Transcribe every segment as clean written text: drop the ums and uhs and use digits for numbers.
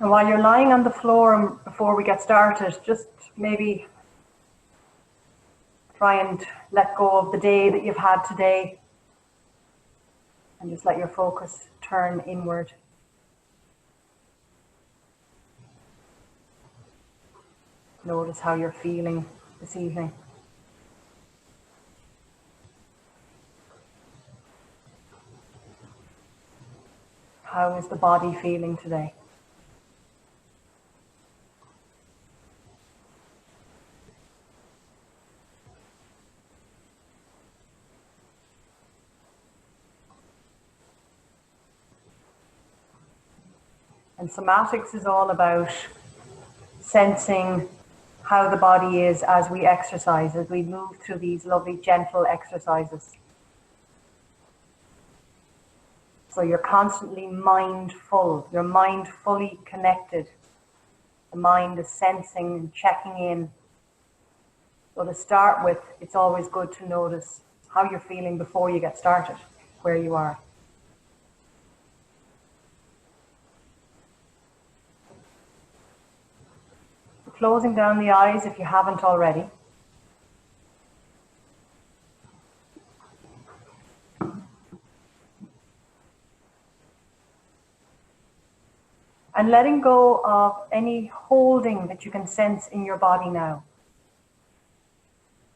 And while you're lying on the floor, and before we get started, just maybe try and let go of the day that you've had today and just let your focus turn inward. Notice how you're feeling this evening. How is the body feeling today? And somatics is all about sensing how the body is as we exercise, as we move through these lovely gentle exercises. So you're constantly mindful, you're mindfully connected. The mind is sensing and checking in. So to start with, it's always good to notice how you're feeling before you get started, where you are. Closing down the eyes if you haven't already. And letting go of any holding that you can sense in your body now.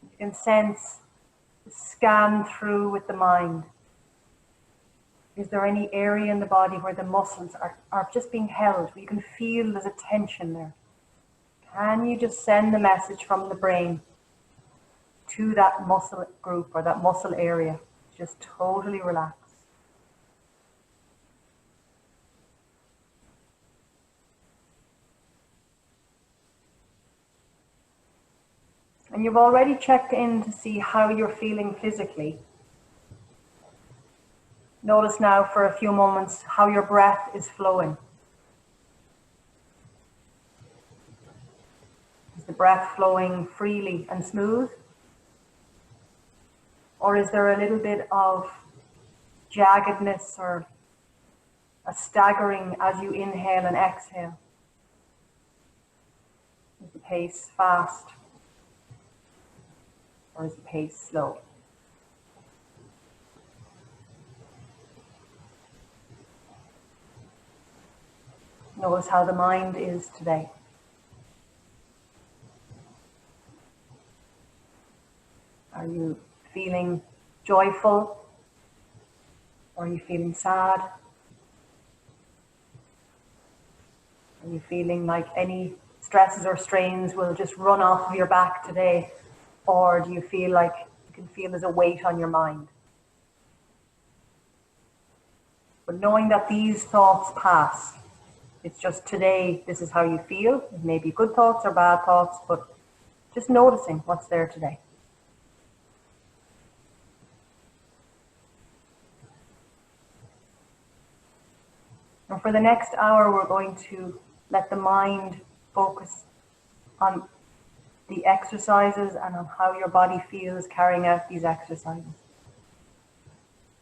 You can sense, scan through with the mind. Is there any area in the body where the muscles are just being held, where you can feel there's a tension there? Can you just send the message from the brain to that muscle group or that muscle area? Just totally relax. And you've already checked in to see how you're feeling physically. Notice now for a few moments how your breath is flowing. Is the breath flowing freely and smooth? Or is there a little bit of jaggedness or a staggering as you inhale and exhale? Is the pace fast? Or is the pace slow? Notice how the mind is today. Are you feeling joyful? Or are you feeling sad? Are you feeling like any stresses or strains will just run off of your back today? Or do you feel like you can feel there's a weight on your mind? But knowing that these thoughts pass, it's just today, this is how you feel. It may be good thoughts or bad thoughts, but just noticing what's there today. And for the next hour, we're going to let the mind focus on the exercises and on how your body feels carrying out these exercises.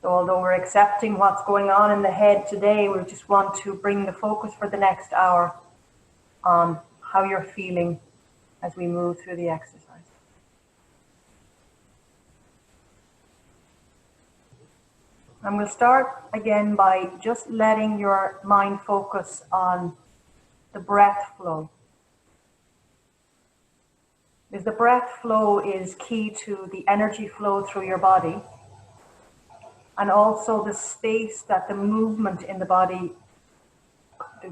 So although we're accepting what's going on in the head today, we just want to bring the focus for the next hour on how you're feeling as we move through the exercise. And we'll start again by just letting your mind focus on the breath flow. Because the breath flow is key to the energy flow through your body, and also the space that the movement in the body,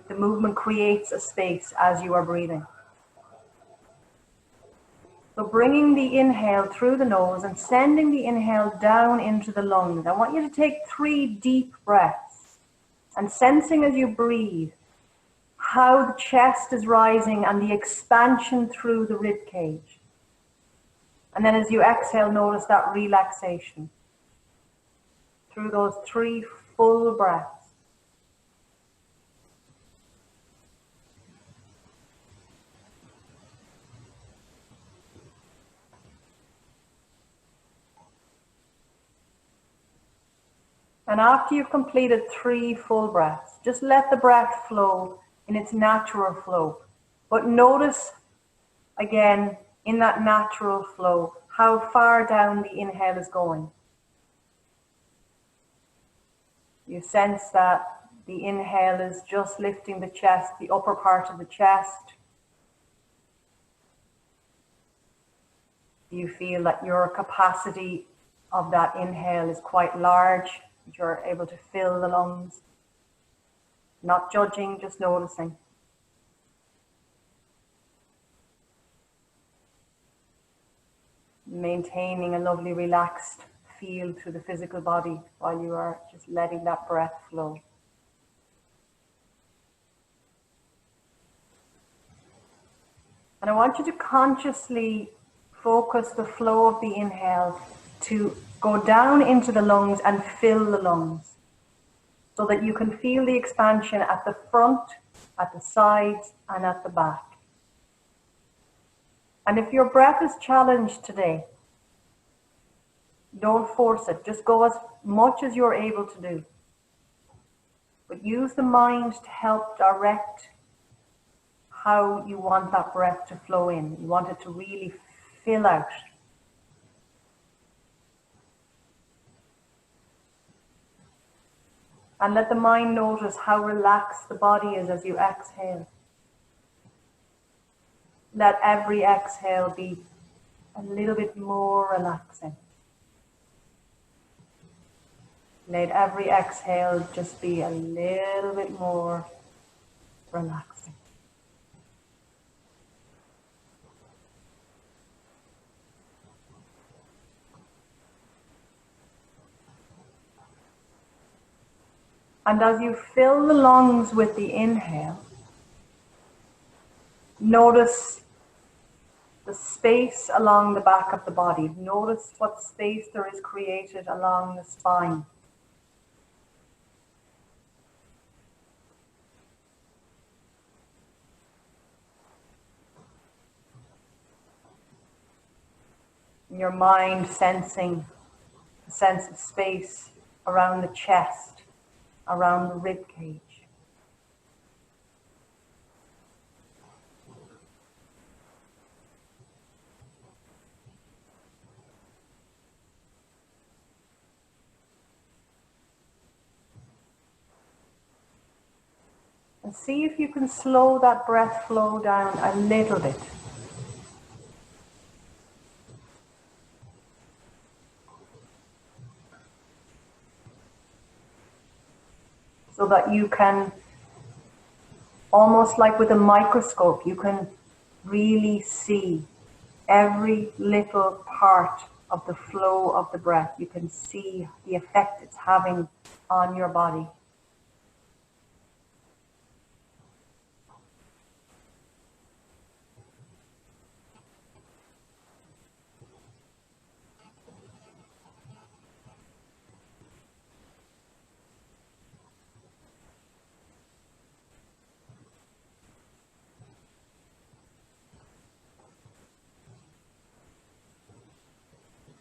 the movement creates a space as you are breathing. So bringing the inhale through the nose and sending the inhale down into the lungs. I want you to take 3 deep breaths and sensing as you breathe how the chest is rising and the expansion through the rib cage. And then as you exhale, notice that relaxation through those 3 full breaths. And after you've completed 3 full breaths, just let the breath flow in its natural flow. But notice again, in that natural flow, how far down the inhale is going. You sense that the inhale is just lifting the chest, the upper part of the chest. You feel that your capacity of that inhale is quite large, that you're able to fill the lungs. Not judging, just noticing. Maintaining a lovely relaxed feel to the physical body while you are just letting that breath flow. And I want you to consciously focus the flow of the inhale to go down into the lungs and fill the lungs so that you can feel the expansion at the front, at the sides, and at the back. And if your breath is challenged today, don't force it. Just go as much as you're able to do. But use the mind to help direct how you want that breath to flow in. You want it to really fill out. And let the mind notice how relaxed the body is as you exhale. Let every exhale be a little bit more relaxing. Let every exhale just be a little bit more relaxing. And as you fill the lungs with the inhale, notice the space along the back of the body. Notice what space there is created along the spine. Your mind sensing a sense of space around the chest, around the rib cage. And see if you can slow that breath flow down a little bit. So that you can, almost like with a microscope, you can really see every little part of the flow of the breath. You can see the effect it's having on your body.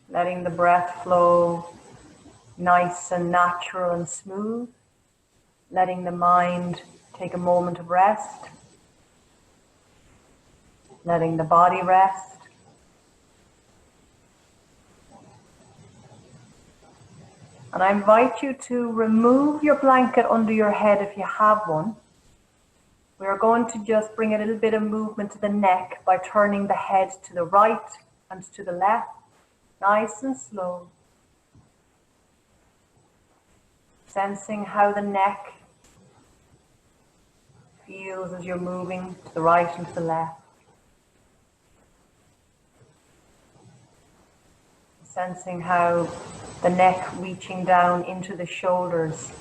Letting the breath flow nice and natural and smooth. Letting the mind take a moment of rest. Letting the body rest. And I invite you to remove your blanket under your head if you have one. We are going to just bring a little bit of movement to the neck by turning the head to the right and to the left. Nice and slow. Sensing how the neck feels as you're moving to the right and to the left. Sensing how the neck reaching down into the shoulders,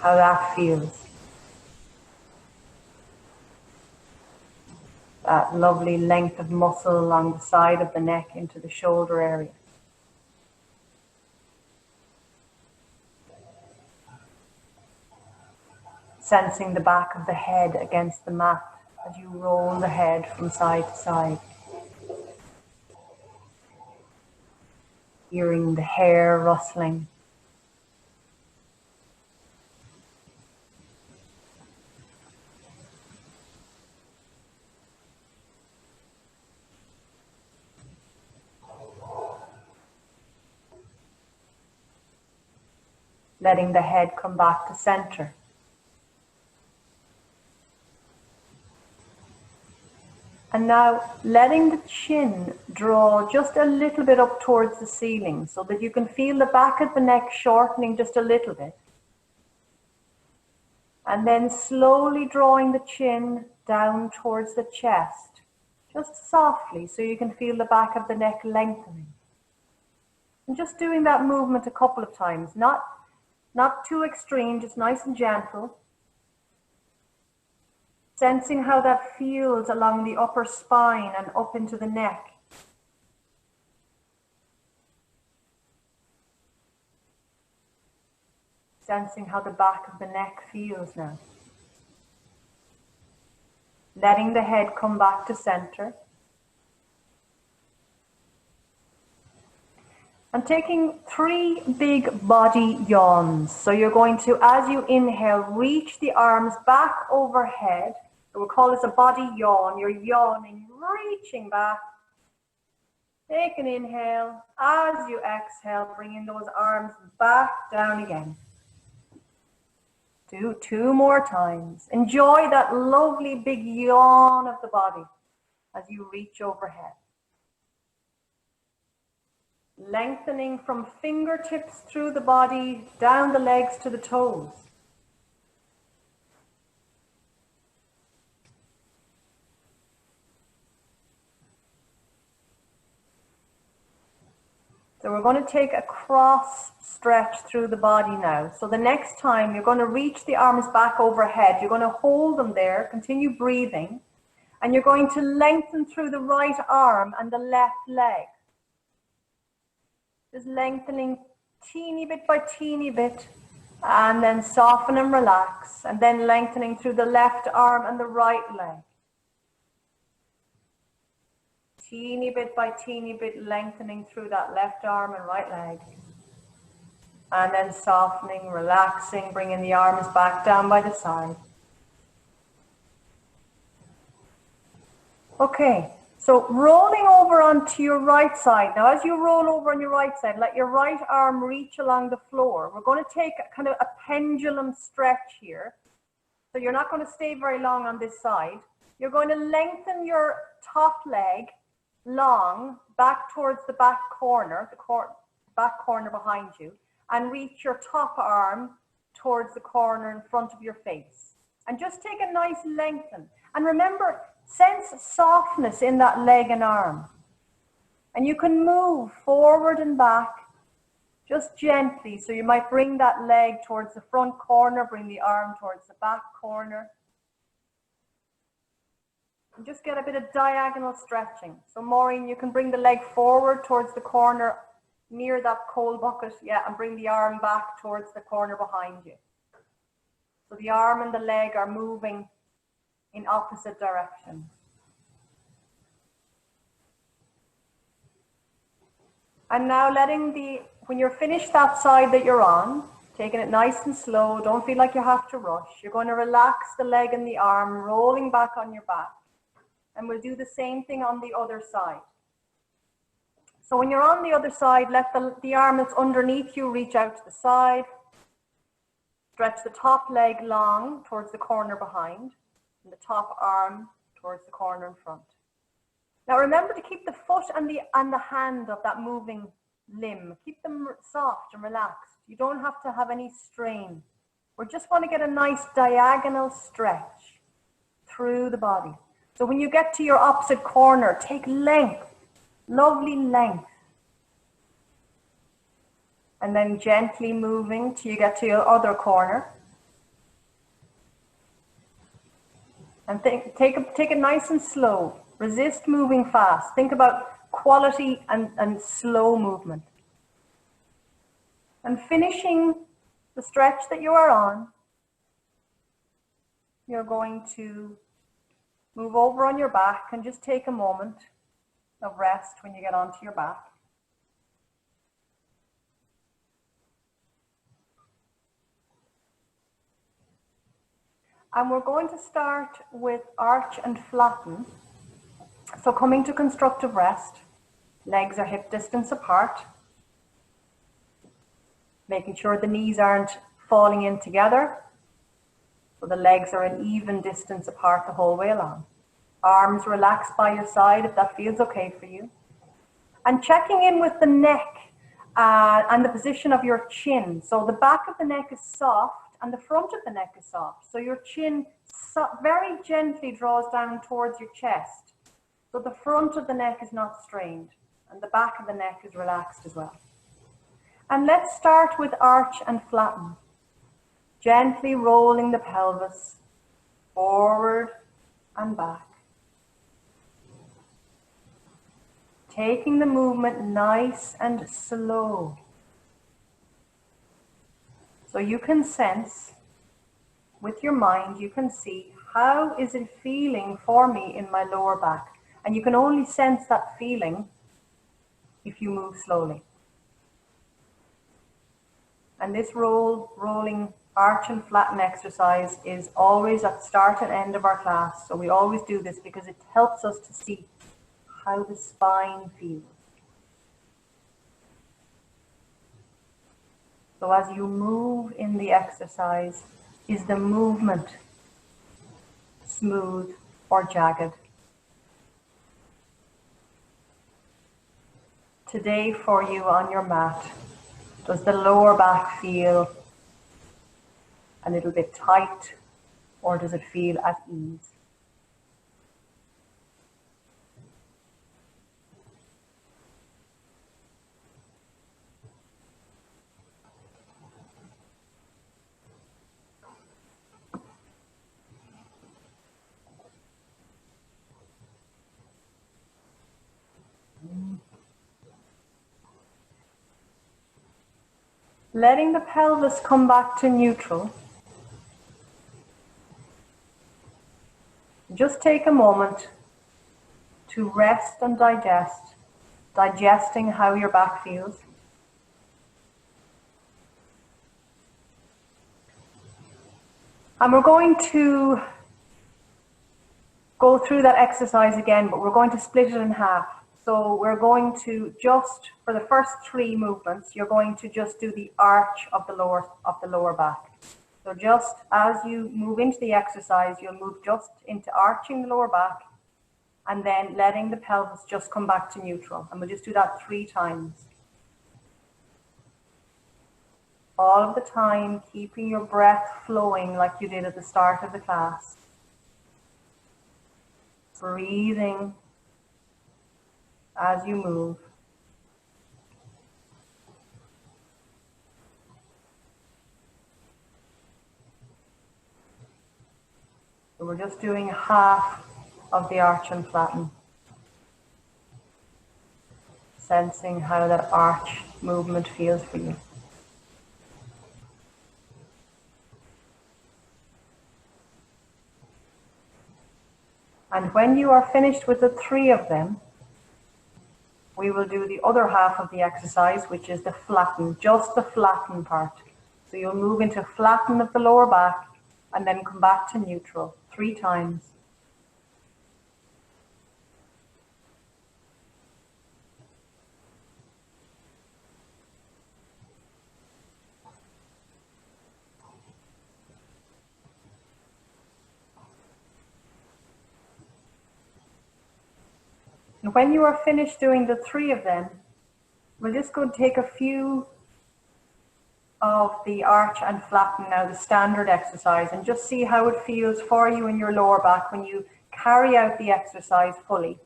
how that feels. That lovely length of muscle along the side of the neck into the shoulder area. Sensing the back of the head against the mat as you roll the head from side to side. Hearing the hair rustling. letting the head come back to center. And now letting the chin draw just a little bit up towards the ceiling so that you can feel the back of the neck shortening just a little bit. And then slowly drawing the chin down towards the chest, just softly, so you can feel the back of the neck lengthening. And just doing that movement a couple of times, not too extreme, just nice and gentle. Sensing how that feels along the upper spine and up into the neck. Sensing how the back of the neck feels now. Letting the head come back to center. And taking 3 big body yawns. So you're going to, as you inhale, reach the arms back overhead. We'll call this a body yawn. You're yawning, reaching back. Take an inhale. As you exhale, bringing those arms back down again. Do 2 more times. Enjoy that lovely big yawn of the body as you reach overhead. Lengthening from fingertips through the body, down the legs to the toes. So we're going to take a cross stretch through the body now. So the next time you're going to reach the arms back overhead, you're going to hold them there, continue breathing, and you're going to lengthen through the right arm and the left leg. Just lengthening teeny bit by teeny bit, and then soften and relax, and then lengthening through the left arm and the right leg. Teeny bit by teeny bit, lengthening through that left arm and right leg. And then softening, relaxing, bringing the arms back down by the side. Okay, so rolling over onto your right side. Now as you roll over on your right side, let your right arm reach along the floor. We're going to take kind of a pendulum stretch here. So you're not going to stay very long on this side. You're going to lengthen your top leg long back towards the back corner, back corner behind you, and reach your top arm towards the corner in front of your face. And just take a nice lengthen. And remember, sense softness in that leg and arm. And you can move forward and back just gently. So you might bring that leg towards the front corner, bring the arm towards the back corner. And just get a bit of diagonal stretching. So Maureen, you can bring the leg forward towards the corner near that coal bucket, yeah, and bring the arm back towards the corner behind you. So the arm and the leg are moving in opposite directions. And now when you're finished that side that you're on, taking it nice and slow, don't feel like you have to rush. You're going to relax the leg and the arm, rolling back on your back. And we'll do the same thing on the other side. So when you're on the other side, let the arm that's underneath you reach out to the side. Stretch the top leg long towards the corner behind, and the top arm towards the corner in front. Now remember to keep the foot and the hand of that moving limb, keep them soft and relaxed. You don't have to have any strain. We just want to get a nice diagonal stretch through the body. So when you get to your opposite corner, take length, lovely length. And then gently moving till you get to your other corner. And take it nice and slow. Resist moving fast. Think about quality and slow movement. And finishing the stretch that you are on, you're going to move over on your back and just take a moment of rest when you get onto your back. And we're going to start with arch and flatten. So coming to constructive rest, legs are hip distance apart. Making sure the knees aren't falling in together, so the legs are an even distance apart the whole way along. Arms relaxed by your side if that feels okay for you. And checking in with the neck and the position of your chin. So the back of the neck is soft and the front of the neck is soft. So your chin very gently draws down towards your chest. So the front of the neck is not strained and the back of the neck is relaxed as well. And let's start with arch and flatten. Gently rolling the pelvis forward and back. Taking the movement nice and slow. So you can sense with your mind, you can see how is it feeling for me in my lower back. And you can only sense that feeling if you move slowly. And this rolling arch and flatten exercise is always at start and end of our class. So we always do this because it helps us to see how the spine feels. So as you move in the exercise, is the movement smooth or jagged? Today for you on your mat, does the lower back feel a little bit tight or does it feel at ease? Letting the pelvis come back to neutral. Just take a moment to rest and digest, digesting how your back feels. And we're going to go through that exercise again, but we're going to split it in half. So we're going to just, for the first 3 movements, you're going to just do the arch of the lower back. So just as you move into the exercise, you'll move just into arching the lower back and then letting the pelvis just come back to neutral. And we'll just do that 3 times. All of the time, keeping your breath flowing like you did at the start of the class. Breathing as you move. So we're just doing half of the arch and flatten. Sensing how that arch movement feels for you. And when you are finished with the 3 of them, we will do the other half of the exercise, which is the flatten, just the flatten part. So you'll move into flatten of the lower back and then come back to neutral 3 times. And when you are finished doing the 3 of them, we're just going to take a few of the arch and flatten now, the standard exercise, and just see how it feels for you in your lower back when you carry out the exercise fully.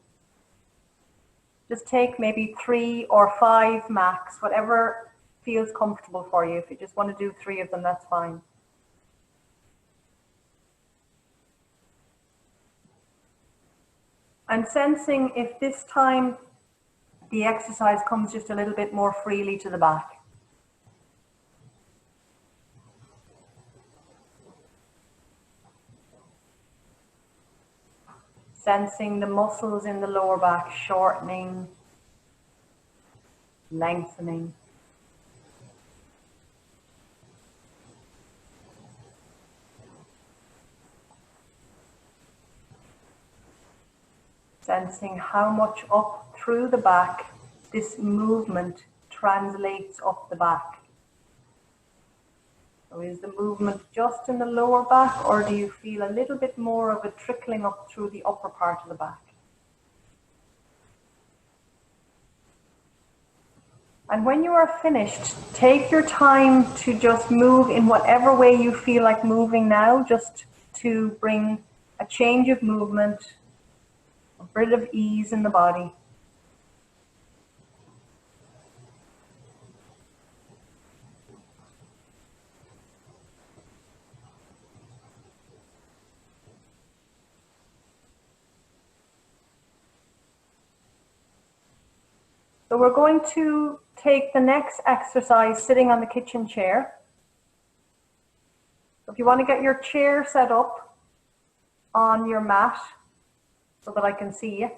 Just take maybe 3 or 5 max, whatever feels comfortable for you. If you just want to do 3 of them, that's fine. And sensing if this time the exercise comes just a little bit more freely to the back. Sensing the muscles in the lower back shortening, lengthening. Sensing how much up through the back this movement translates up the back. So is the movement just in the lower back, or do you feel a little bit more of it trickling up through the upper part of the back? And when you are finished, take your time to just move in whatever way you feel like moving now, just to bring a change of movement, a bit of ease in the body. So we're going to take the next exercise sitting on the kitchen chair. So if you want to get your chair set up on your mat so that I can see you.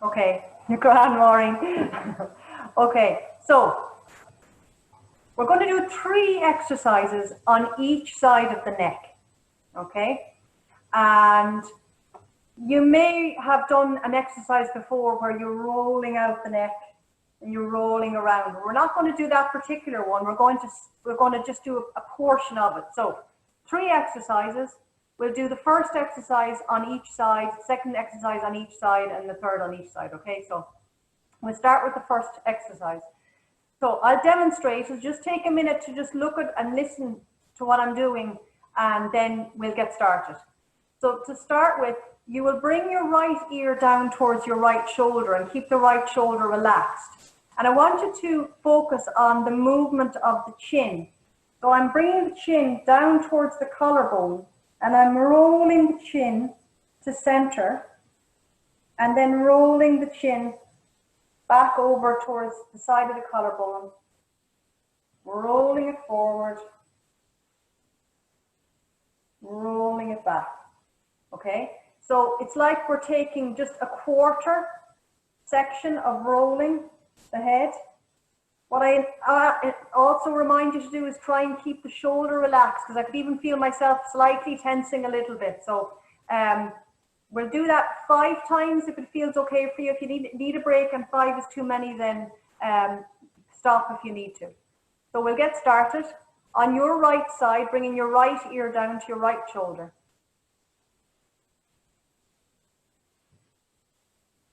Okay, grand morning. Okay, so we're going to do 3 exercises on each side of the neck. Okay, and you may have done an exercise before where you're rolling out the neck and you're rolling around. We're not going to do that particular one. We're going to just do a portion of it. So 3 exercises. We'll do the first exercise on each side, second exercise on each side, and the third on each side. Okay, so we'll start with the first exercise. So I'll demonstrate. It'll just take a minute to just look at and listen to what I'm doing, and then we'll get started. So to start with, you will bring your right ear down towards your right shoulder and keep the right shoulder relaxed. And I want you to focus on the movement of the chin. So I'm bringing the chin down towards the collarbone, and I'm rolling the chin to center, and then rolling the chin back over towards the side of the collarbone, rolling it forward, rolling it back. Okay, so it's like we're taking just a quarter section of rolling the head. What I also remind you to do is try and keep the shoulder relaxed, because I could even feel myself slightly tensing a little bit. So we'll do that 5 times if it feels okay for you. If you need a break and 5 is too many, then stop if you need to. So we'll get started. On your right side, bringing your right ear down to your right shoulder.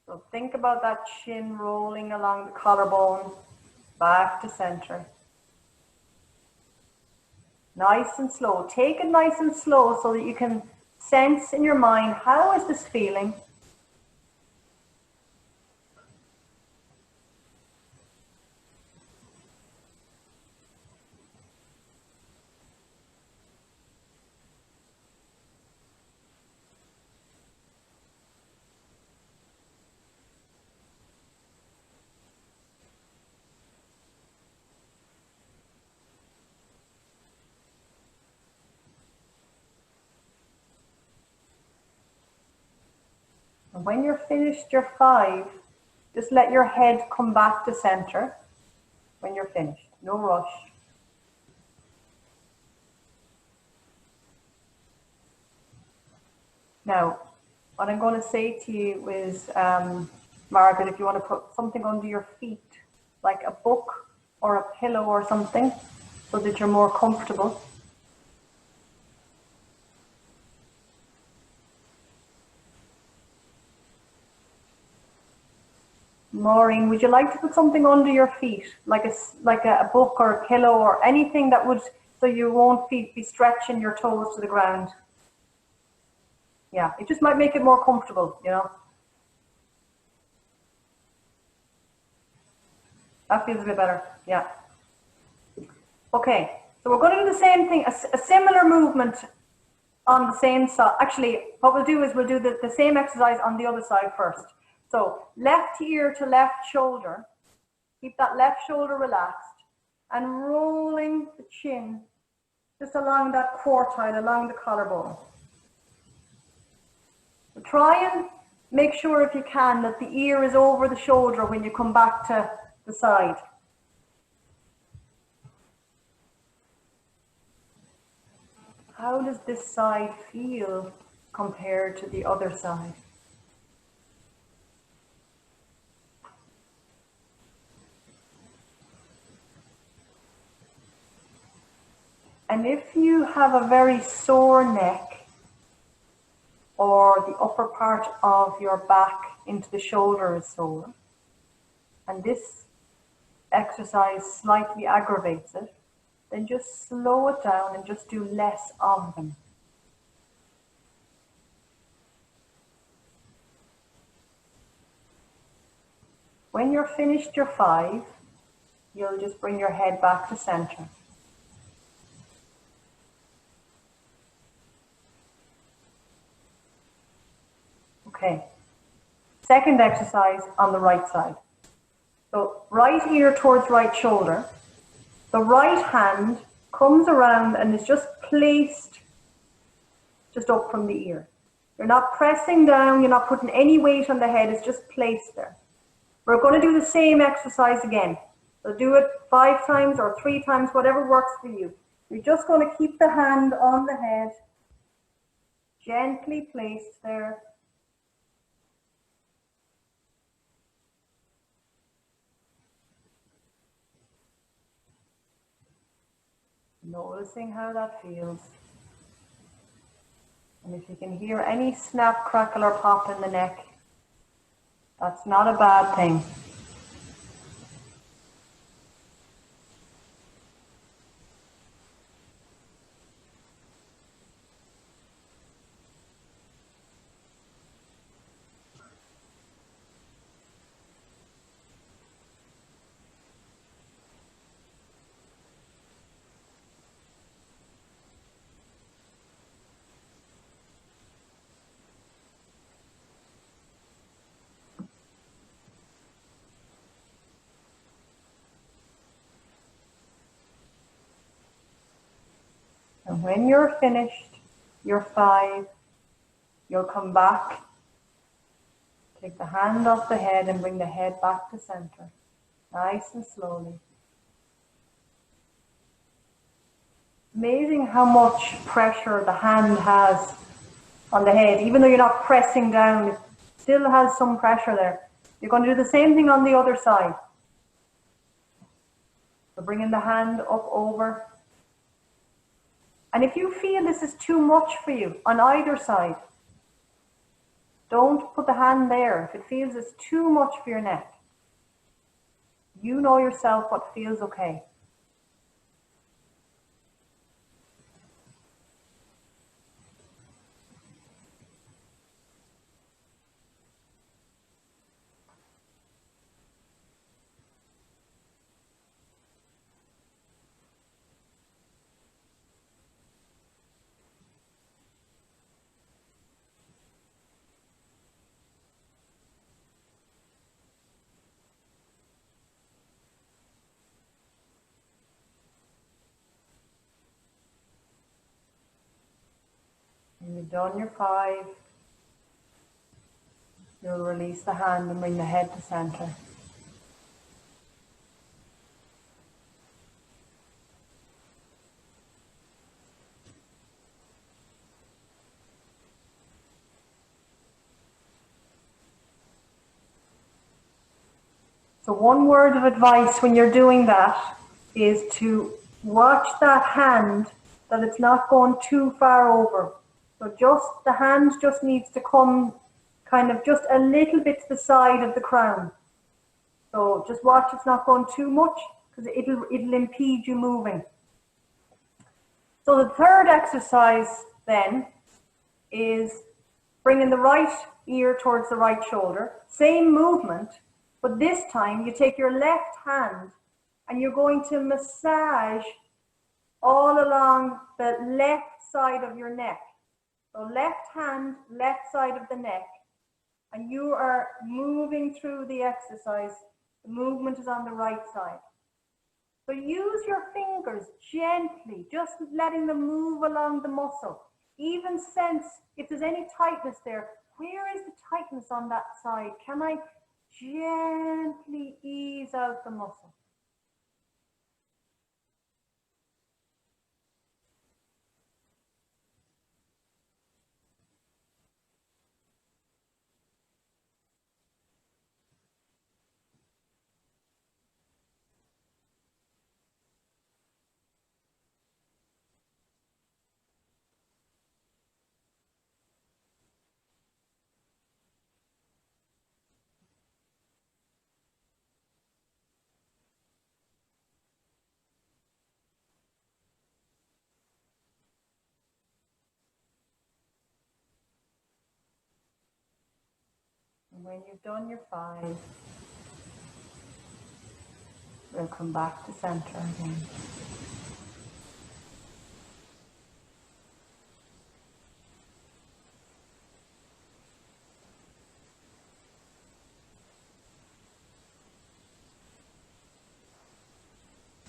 So think about that chin rolling along the collarbone, back to center. Nice and slow. Take it nice and slow so that you can sense in your mind, how is this feeling? And when you're finished your 5, just let your head come back to center when you're finished. No rush. Now, what I'm going to say to you is, Margaret, if you want to put something under your feet, like a book or a pillow or something, so that you're more comfortable. Maureen, would you like to put something under your feet, like a book or a pillow or anything that would, so you won't be stretching your toes to the ground? Yeah, it just might make it more comfortable, you know. That feels a bit better, yeah. Okay, so we're going to do the same thing, a similar movement on the same side. Actually, what we'll do is we'll do the same exercise on the other side first. So left ear to left shoulder. Keep that left shoulder relaxed and rolling the chin just along that quartile, along the collarbone. So try and make sure, if you can, that the ear is over the shoulder when you come back to the side. How does this side feel compared to the other side? And if you have a very sore neck, or the upper part of your back into the shoulder is sore, and this exercise slightly aggravates it, then just slow it down and just do less of them. When you're finished your 5, you'll just bring your head back to center. Okay, second exercise on the right side. So right ear towards right shoulder. The right hand comes around and is just placed just up from the ear. You're not pressing down, you're not putting any weight on the head, it's just placed there. We're going to do the same exercise again. So do it 5 times or 3 times, whatever works for you. You're just going to keep the hand on the head, gently placed there. Noticing how that feels. And if you can hear any snap, crackle, or pop in the neck, that's not a bad thing. And when you're finished, your 5, you'll come back, take the hand off the head and bring the head back to center, nice and slowly. Amazing how much pressure the hand has on the head. Even though you're not pressing down, it still has some pressure there. You're going to do the same thing on the other side. So bringing the hand up over. And if you feel this is too much for you on either side, don't put the hand there. If it feels it's too much for your neck, you know yourself what feels okay. When you've done your 5, you'll release the hand and bring the head to center. So one word of advice when you're doing that is to watch that hand, that it's not going too far over. So just the hand just needs to come kind of just a little bit to the side of the crown. So just watch it's not going too much, because it'll impede you moving. So the third exercise then is bringing the right ear towards the right shoulder. Same movement, but this time you take your left hand and you're going to massage all along the left side of your neck. So left hand, left side of the neck. And you are moving through the exercise. The movement is on the right side. So use your fingers gently, just letting them move along the muscle. Even sense if there's any tightness there. Where is the tightness on that side? Can I gently ease out the muscle? And when you've done your 5, we'll come back to center again.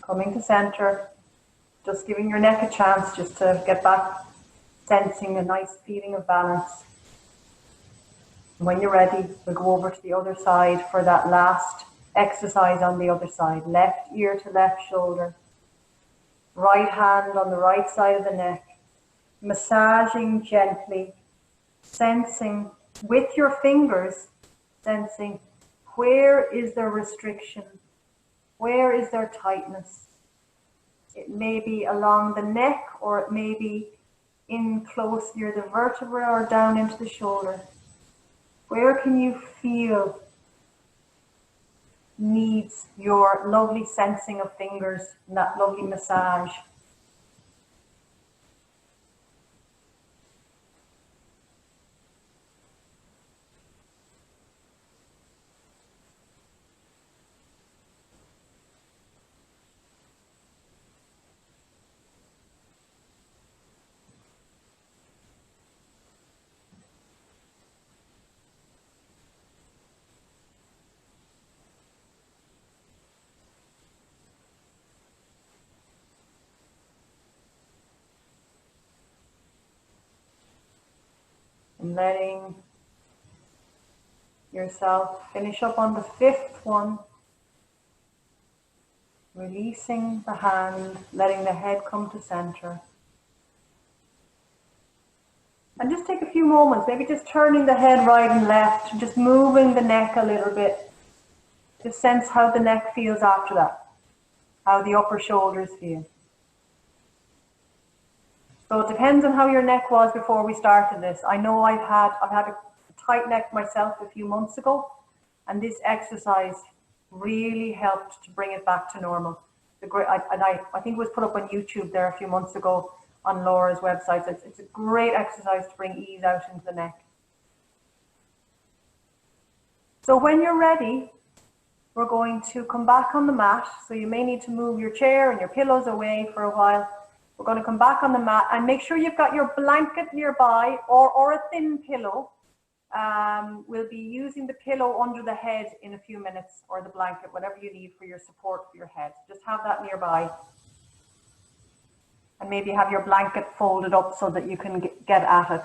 Coming to center, just giving your neck a chance just to get back, sensing a nice feeling of balance. When you're ready, we'll go over to the other side for that last exercise on the other side. Left ear to left shoulder. Right hand on the right side of the neck. Massaging gently, sensing with your fingers, sensing where is there restriction, where is there tightness. It may be along the neck, or it may be in close near the vertebra or down into the shoulder. Where can you feel needs your lovely sensing of fingers and that lovely massage? And letting yourself finish up on the 5th one. Releasing the hand, letting the head come to center. And just take a few moments, maybe just turning the head right and left, just moving the neck a little bit. Just sense how the neck feels after that, how the upper shoulders feel. So it depends on how your neck was before we started this. I know I've had a tight neck myself a few months ago, and this exercise really helped to bring it back to normal. I think it was put up on YouTube there a few months ago on Laura's website. It's a great exercise to bring ease out into the neck. So when you're ready, we're going to come back on the mat. So you may need to move your chair and your pillows away for a while. We're going to come back on the mat and make sure you've got your blanket nearby or a thin pillow. We'll be using the pillow under the head in a few minutes, or the blanket, whatever you need for your support for your head. Just have that nearby. And maybe have your blanket folded up so that you can get at it.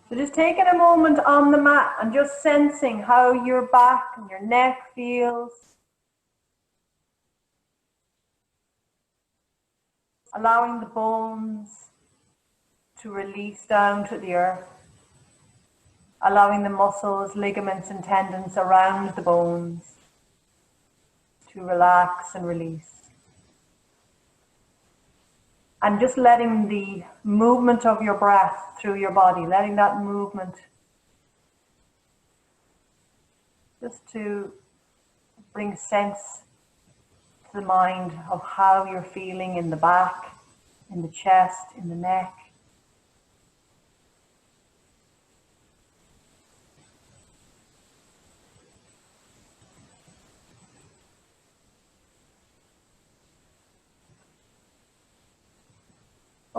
So just taking a moment on the mat and just sensing how your back and your neck feels. Allowing the bones to release down to the earth. Allowing the muscles, ligaments and tendons around the bones to relax and release. And just letting the movement of your breath through your body, letting that movement just to bring sense to the mind of how you're feeling in the back, in the chest, in the neck.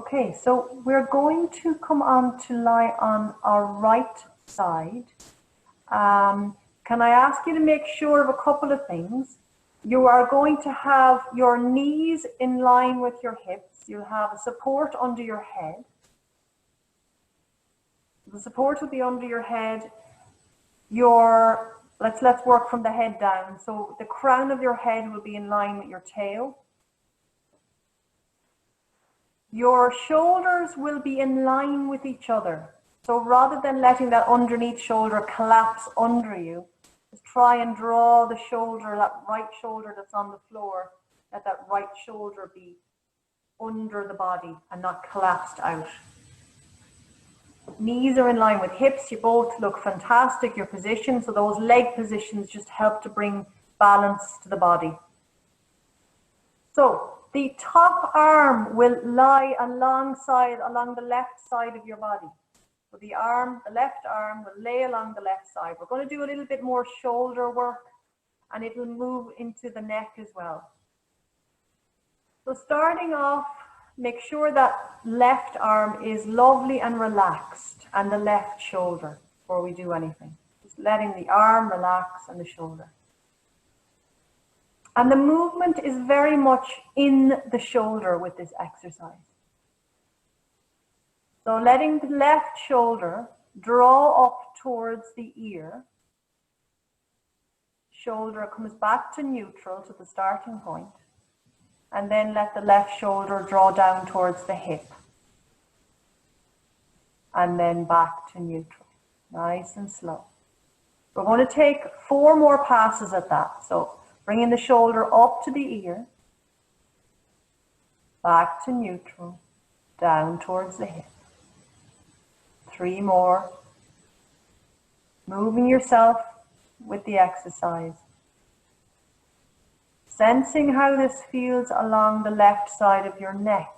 Okay, so we're going to come on to lie on our right side. Can I ask you to make sure of a couple of things? You are going to have your knees in line with your hips. You'll have a support under your head. The support will be under your head. Let's work from the head down. So the crown of your head will be in line with your tail. Your shoulders will be in line with each other. So rather than letting that underneath shoulder collapse under you, just try and draw the shoulder, that right shoulder that's on the floor, let that right shoulder be under the body and not collapsed out. Knees are in line with hips. You both look fantastic, your position. So those leg positions just help to bring balance to the body. So the top arm will lie along the left side of your body. So the left arm will lay along the left side. We're going to do a little bit more shoulder work and it will move into the neck as well. So starting off, make sure that left arm is lovely and relaxed and the left shoulder before we do anything. Just letting the arm relax and the shoulder. And the movement is very much in the shoulder with this exercise. So letting the left shoulder draw up towards the ear. Shoulder comes back to neutral, to the starting point. And then let the left shoulder draw down towards the hip. And then back to neutral. Nice and slow. We're going to take 4 more passes at that. So bringing the shoulder up to the ear, back to neutral, down towards the hip. 3 more. Moving yourself with the exercise. Sensing how this feels along the left side of your neck,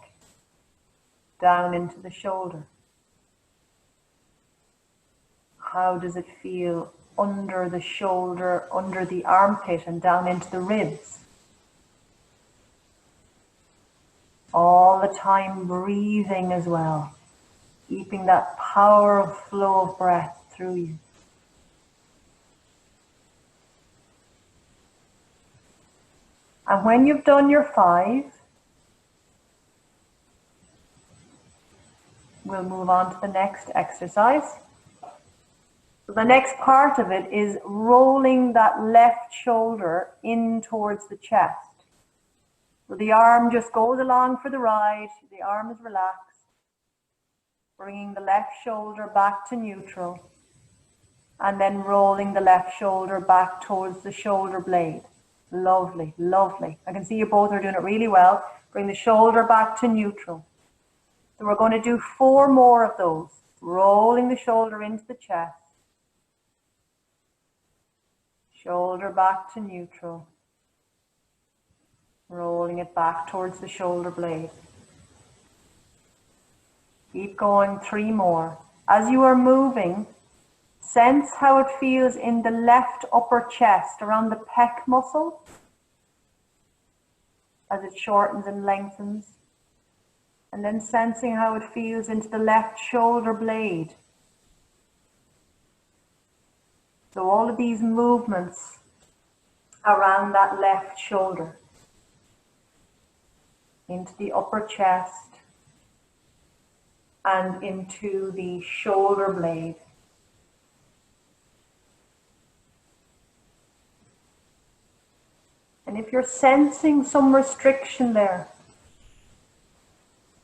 down into the shoulder. How does it feel under the shoulder, under the armpit and down into the ribs? All the time breathing as well, keeping that power of flow of breath through you. And when you've done your 5, we'll move on to the next exercise. So the next part of it is rolling that left shoulder in towards the chest. So the arm just goes along for the ride, the arm is relaxed. Bringing the left shoulder back to neutral. And then rolling the left shoulder back towards the shoulder blade. Lovely, lovely. I can see you both are doing it really well. Bring the shoulder back to neutral. So we're going to do 4 more of those. Rolling the shoulder into the chest. Shoulder back to neutral. Rolling it back towards the shoulder blade. Keep going, 3 more. As you are moving, sense how it feels in the left upper chest, around the pec muscle, as it shortens and lengthens. And then sensing how it feels into the left shoulder blade. So all of these movements around that left shoulder, into the upper chest and into the shoulder blade. And if you're sensing some restriction there,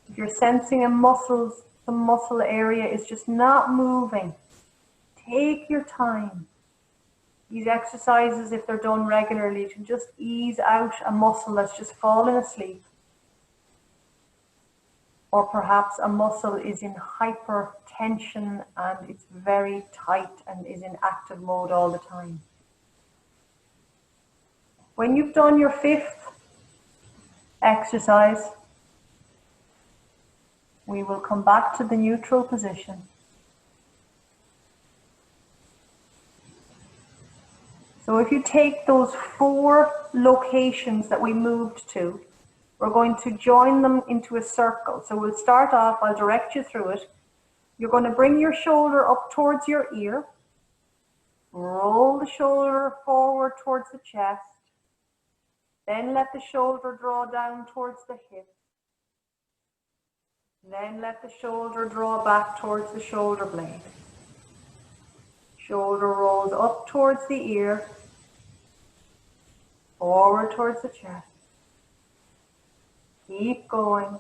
if you're sensing the muscle area is just not moving, take your time. These exercises, if they're done regularly, can just ease out a muscle that's just fallen asleep. Or perhaps a muscle is in hypertension and it's very tight and is in active mode all the time. When you've done your 5th exercise, we will come back to the neutral position. So if you take those 4 locations that we moved to, we're going to join them into a circle. So we'll start off, I'll direct you through it. You're going to bring your shoulder up towards your ear. Roll the shoulder forward towards the chest. Then let the shoulder draw down towards the hip. Then let the shoulder draw back towards the shoulder blade. Shoulder rolls up towards the ear, forward towards the chest. Keep going,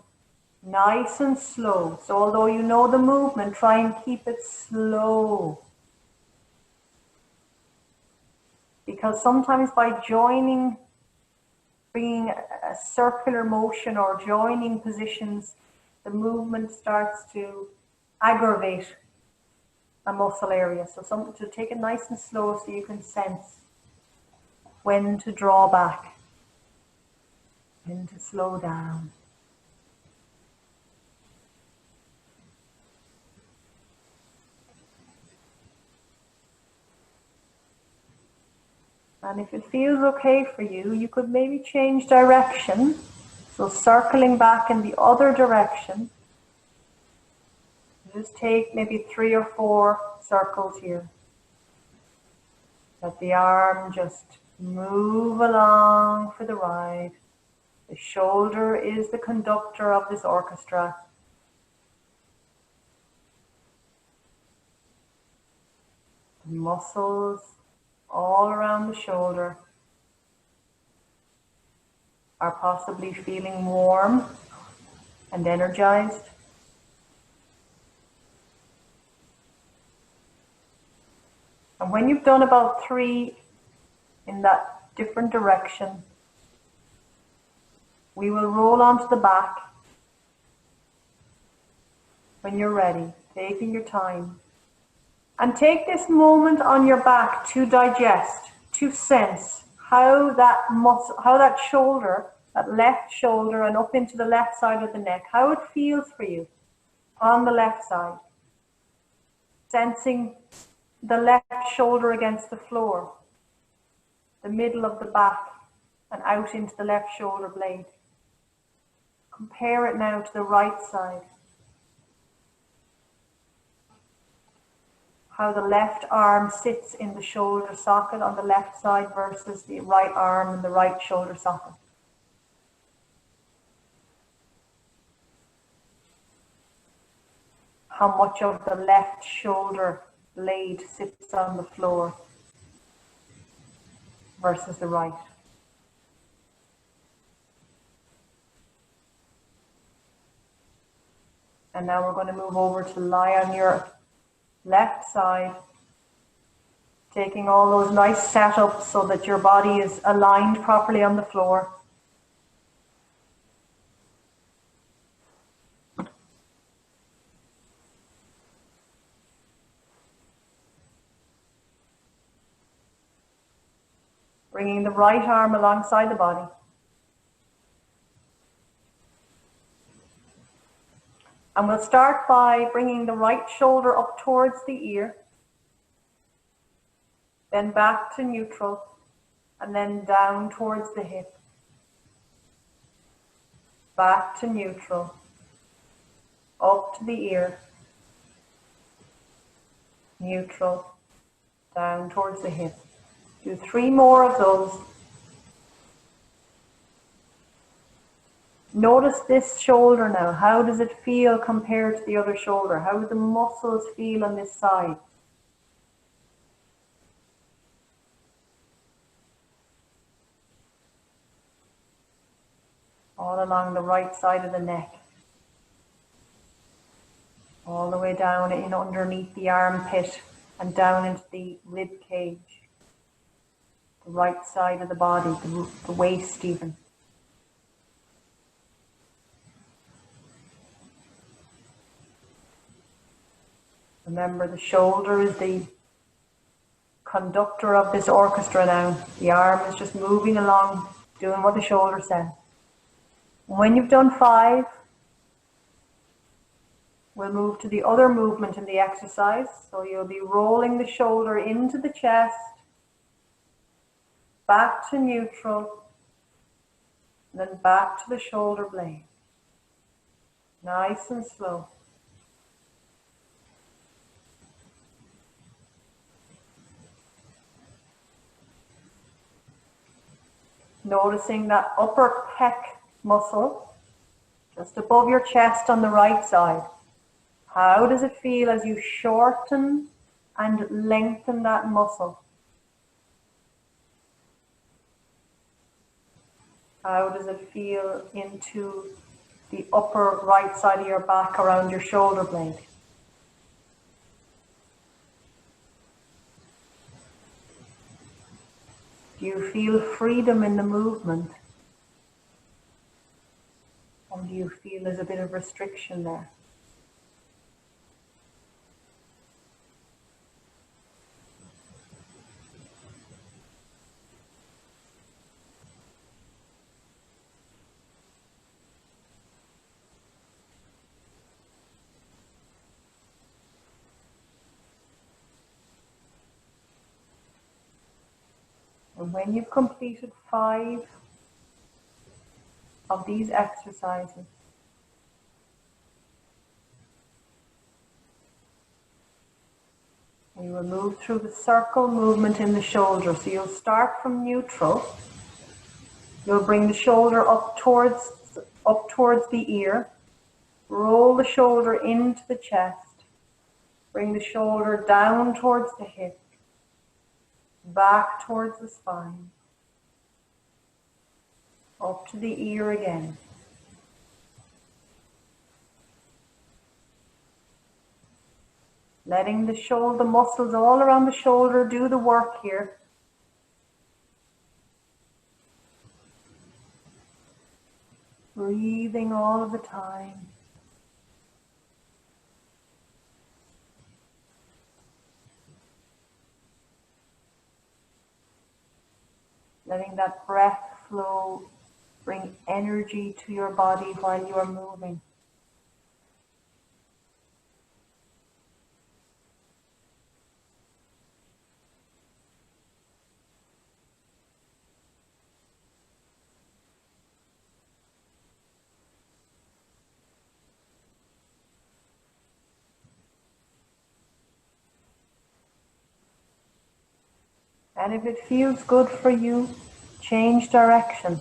nice and slow. So although you know the movement, try and keep it slow. Because sometimes by joining, bringing a circular motion or joining positions, the movement starts to aggravate a muscle area. So to take it nice and slow so you can sense when to draw back, when to slow down. And if it feels okay for you, you could maybe change direction. So circling back in the other direction. Just take maybe 3 or 4 circles here. Let the arm just move along for the ride. The shoulder is the conductor of this orchestra. The muscles all around the shoulder are possibly feeling warm and energized. And when you've done about 3 in that different direction, we will roll onto the back when you're ready, taking your time. And take this moment on your back to digest, to sense how that shoulder, that left shoulder and up into the left side of the neck, how it feels for you on the left side. Sensing the left shoulder against the floor, the middle of the back and out into the left shoulder blade. Compare it now to the right side. How the left arm sits in the shoulder socket on the left side versus the right arm in the right shoulder socket. How much of the left shoulder blade sits on the floor versus the right. And now we're going to move over to lie on your left side, taking all those nice setups so that your body is aligned properly on the floor. Bringing the right arm alongside the body. And we'll start by bringing the right shoulder up towards the ear, then back to neutral, and then down towards the hip. Back to neutral, up to the ear, neutral, down towards the hip. Do 3 more of those. Notice this shoulder now. How does it feel compared to the other shoulder? How do the muscles feel on this side? All along the right side of the neck. All the way down in underneath the armpit and down into the rib cage. The right side of the body, the waist even. Remember, the shoulder is the conductor of this orchestra now. The arm is just moving along, doing what the shoulder says. When you've done 5, we'll move to the other movement in the exercise. So you'll be rolling the shoulder into the chest, back to neutral, And then back to the shoulder blade. Nice and slow. Noticing that upper pec muscle just above your chest on the right side. How does it feel as you shorten and lengthen that muscle? How does it feel into the upper right side of your back around your shoulder blade? Do you feel freedom in the movement? Or do you feel there's a bit of restriction there? And when you've completed 5 of these exercises, we will move through the circle movement in the shoulder. So you'll start from neutral. You'll bring the shoulder up towards the ear. Roll the shoulder into the chest. Bring the shoulder down towards the hip. Back towards the spine. Up to the ear again. Letting the shoulder, the muscles all around the shoulder do the work here. Breathing all of the time. Letting that breath flow bring energy to your body while you are moving. And if it feels good for you, change direction.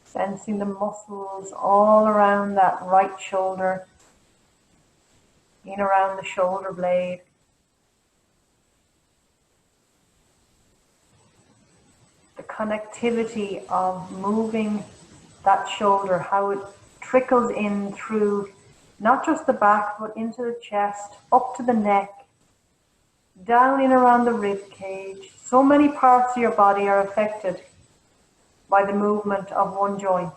Sensing the muscles all around that right shoulder, in around the shoulder blade. The connectivity of moving that shoulder, how it trickles in through not just the back, but into the chest, up to the neck, down in around the rib cage. So many parts of your body are affected by the movement of one joint.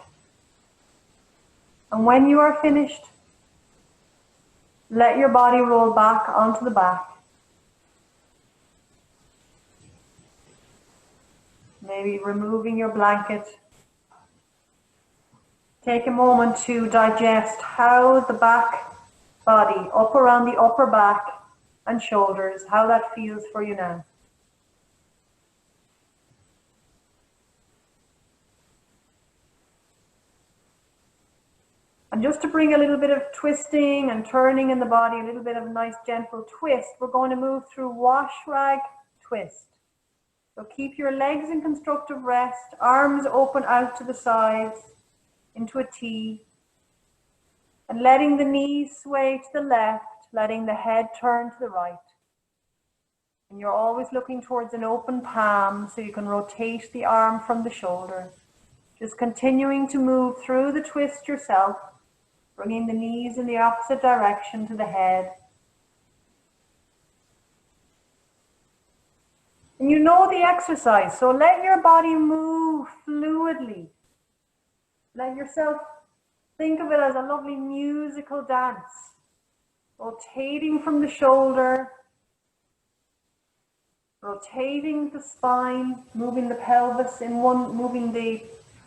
And when you are finished, let your body roll back onto the back. Maybe removing your blanket. Take a moment to digest how the back body, up around the upper back and shoulders, how that feels for you now. And just to bring a little bit of twisting and turning in the body, a little bit of nice gentle twist, we're going to move through wash rag twist. So keep your legs in constructive rest, arms open out to the sides into a T, and letting the knees sway to the left, letting the head turn to the right. And you're always looking towards an open palm so you can rotate the arm from the shoulder. Just continuing to move through the twist yourself, bringing the knees in the opposite direction to the head. And you know the exercise, so let your body move fluidly. Let yourself think of it as a lovely musical dance, rotating from the shoulder, rotating the spine, moving the pelvis in one, moving the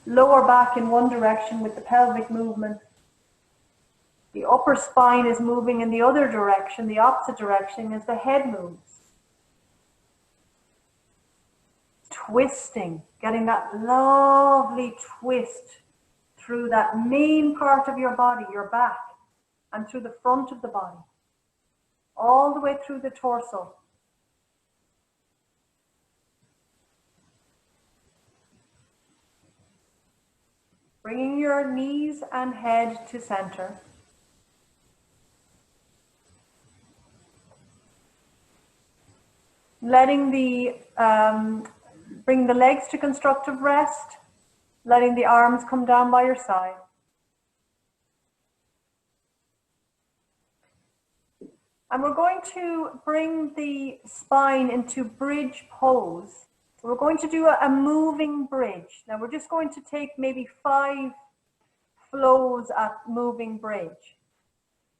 lower back in one direction with the pelvic movement. The upper spine is moving in the other direction, the opposite direction as the head moves. Twisting, getting that lovely twist through that main part of your body, your back, and through the front of the body, all the way through the torso. Bringing your knees and head to center. Letting bring the legs to constructive rest, letting the arms come down by your side. And we're going to bring the spine into bridge pose. We're going to do a moving bridge. Now we're just going to take maybe 5 flows at moving bridge.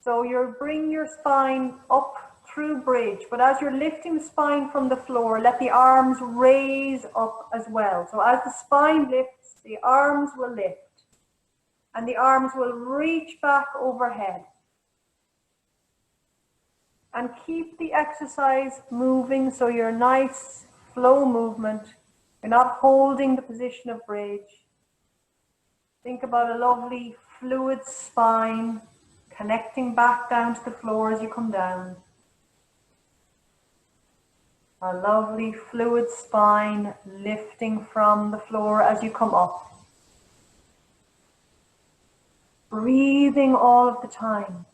So you bring your spine up through bridge, but as you're lifting the spine from the floor, let the arms raise up as well. So as the spine lifts, the arms will lift and the arms will reach back overhead. And keep the exercise moving, so you're nice flow movement. You're not holding the position of bridge. Think about a lovely fluid spine connecting back down to the floor as you come down. A lovely fluid spine lifting from the floor as you come up. Breathing all of the time.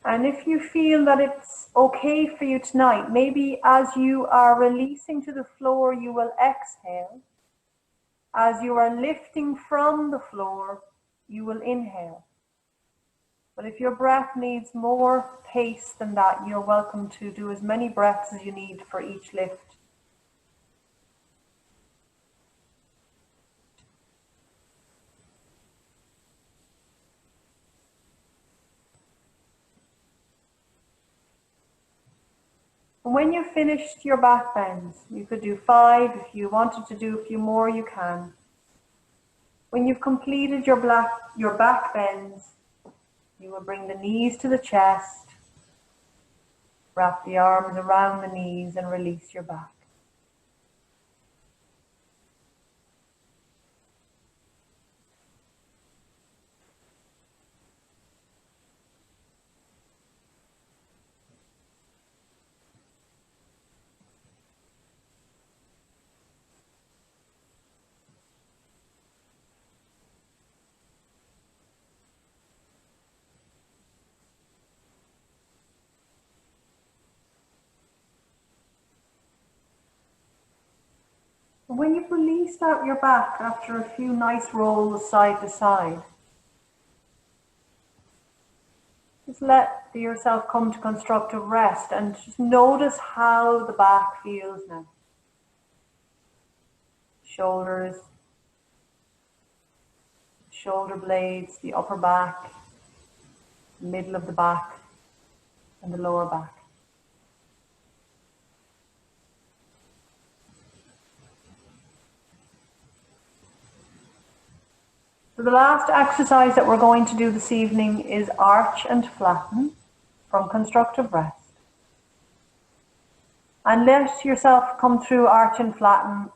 And if you feel that it's okay for you tonight, maybe as you are releasing to the floor, you will exhale. As you are lifting from the floor, you will inhale. But if your breath needs more pace than that, you're welcome to do as many breaths as you need for each lift. When you've finished your back bends, you could do 5. If you wanted to do a few more, you can. When you've completed your back bends, you will bring the knees to the chest, wrap the arms around the knees and release your back. When you've released out your back after a few nice rolls side to side, just let yourself come to constructive rest and just notice how the back feels now. Shoulders, shoulder blades, the upper back, middle of the back, and the lower back. So the last exercise that we're going to do this evening is arch and flatten from constructive rest. And let yourself come through arch and flatten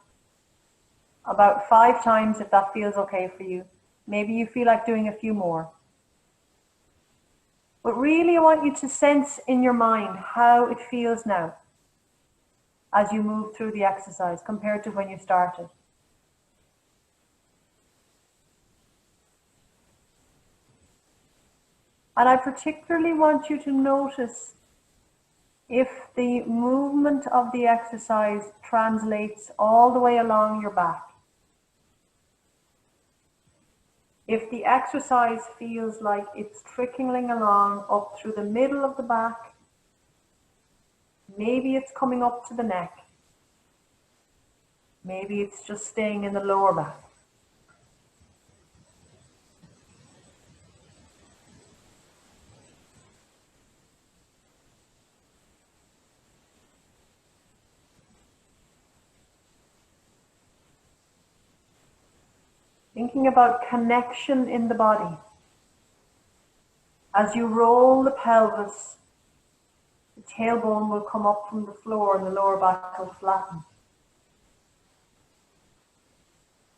about 5 times if that feels okay for you. Maybe you feel like doing a few more. But really I want you to sense in your mind how it feels now as you move through the exercise compared to when you started. And I particularly want you to notice if the movement of the exercise translates all the way along your back. If the exercise feels like it's trickling along up through the middle of the back, maybe it's coming up to the neck. Maybe it's just staying in the lower back. Thinking about connection in the body. As you roll the pelvis, the tailbone will come up from the floor and the lower back will flatten.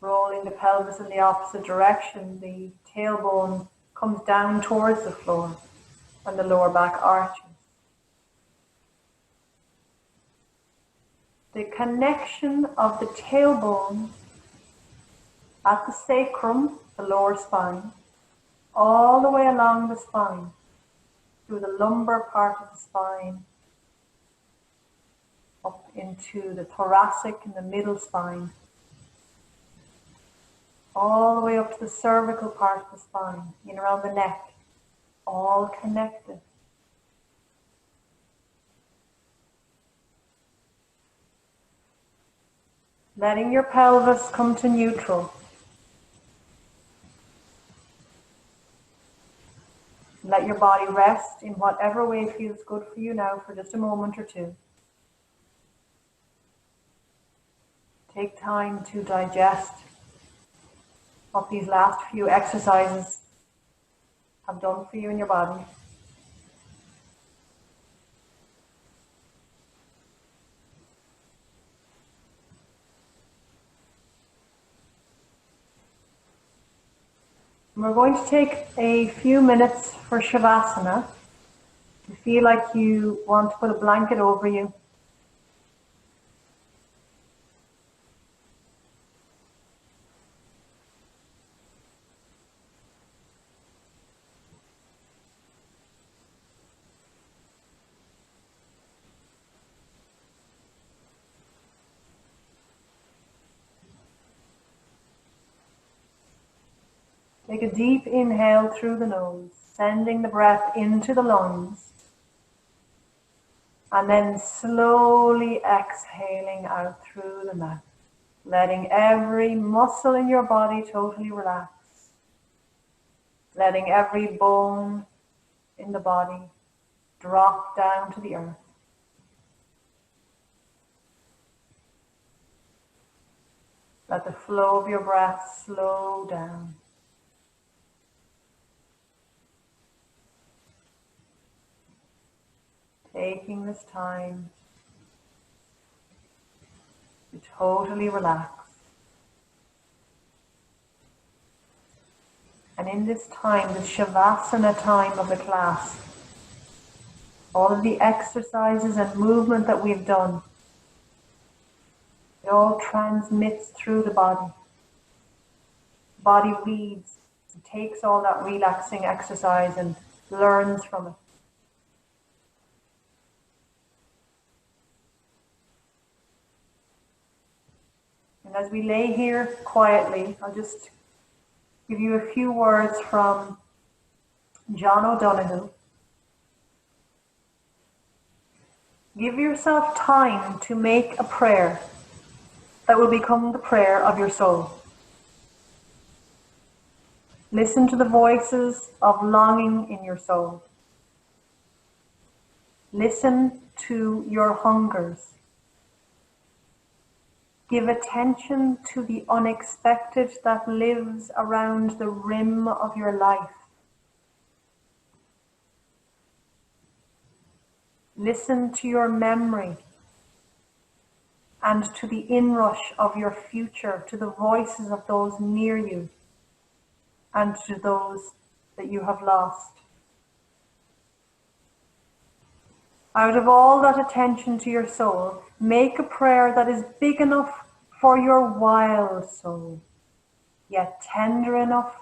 Rolling the pelvis in the opposite direction, the tailbone comes down towards the floor and the lower back arches. The connection of the tailbone at the sacrum, the lower spine, all the way along the spine, through the lumbar part of the spine, up into the thoracic and the middle spine, all the way up to the cervical part of the spine, in around the neck, all connected. Letting your pelvis come to neutral. Let your body rest in whatever way feels good for you now for just a moment or two. Take time to digest what these last few exercises have done for you in your body. We're going to take a few minutes for Shavasana. If you feel like you want to put a blanket over you, take a deep inhale through the nose, sending the breath into the lungs, and then slowly exhaling out through the mouth, letting every muscle in your body totally relax, letting every bone in the body drop down to the earth. Let the flow of your breath slow down. Taking this time to totally relax. And in this time, the Shavasana time of the class, all of the exercises and movement that we've done, it all transmits through the body. The body reads and takes all that relaxing exercise and learns from it. And as we lay here quietly, I'll just give you a few words from John O'Donoghue. Give yourself time to make a prayer that will become the prayer of your soul. Listen to the voices of longing in your soul. Listen to your hungers. Give attention to the unexpected that lives around the rim of your life. Listen to your memory and to the inrush of your future, to the voices of those near you and to those that you have lost. Out of all that attention to your soul, make a prayer that is big enough for your wild soul, yet tender enough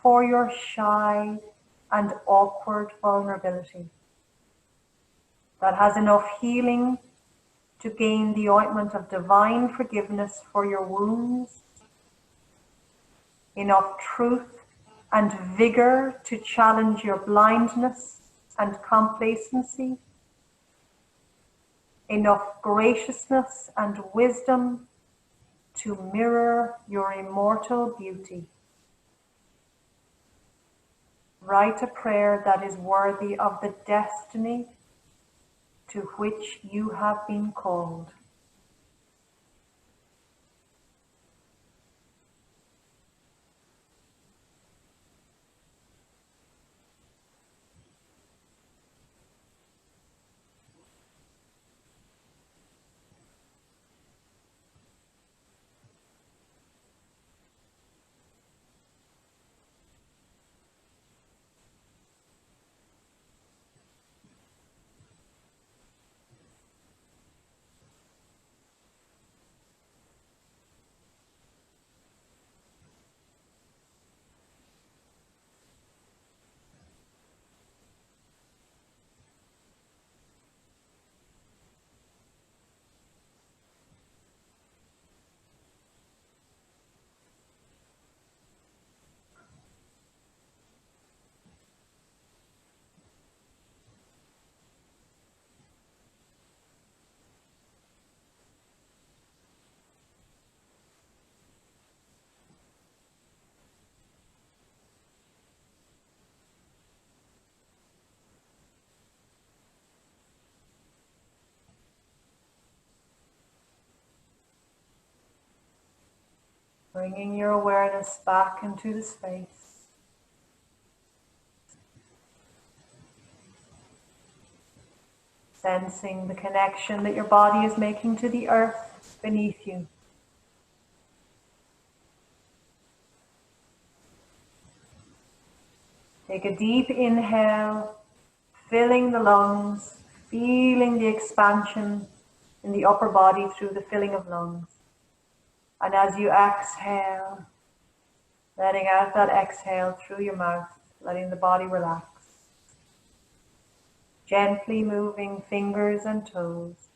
for your shy and awkward vulnerability, that has enough healing to gain the ointment of divine forgiveness for your wounds, enough truth and vigor to challenge your blindness and complacency, enough graciousness and wisdom to mirror your immortal beauty. Write a prayer that is worthy of the destiny to which you have been called. Bringing your awareness back into the space. Sensing the connection that your body is making to the earth beneath you. Take a deep inhale, filling the lungs, feeling the expansion in the upper body through the filling of lungs. And as you exhale, letting out that exhale through your mouth, letting the body relax. Gently moving fingers and toes.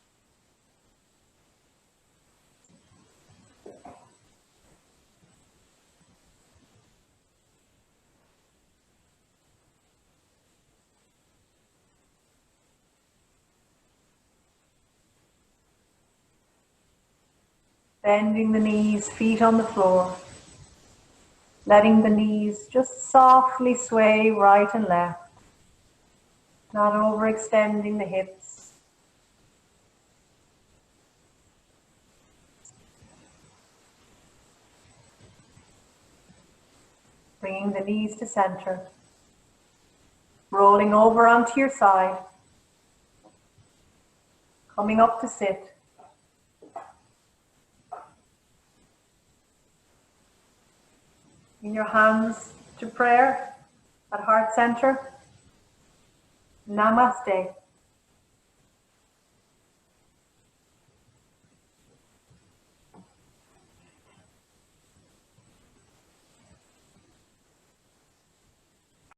Bending the knees, feet on the floor. Letting the knees just softly sway right and left. Not overextending the hips. Bringing the knees to center. Rolling over onto your side. Coming up to sit. In your hands to prayer at heart center. Namaste.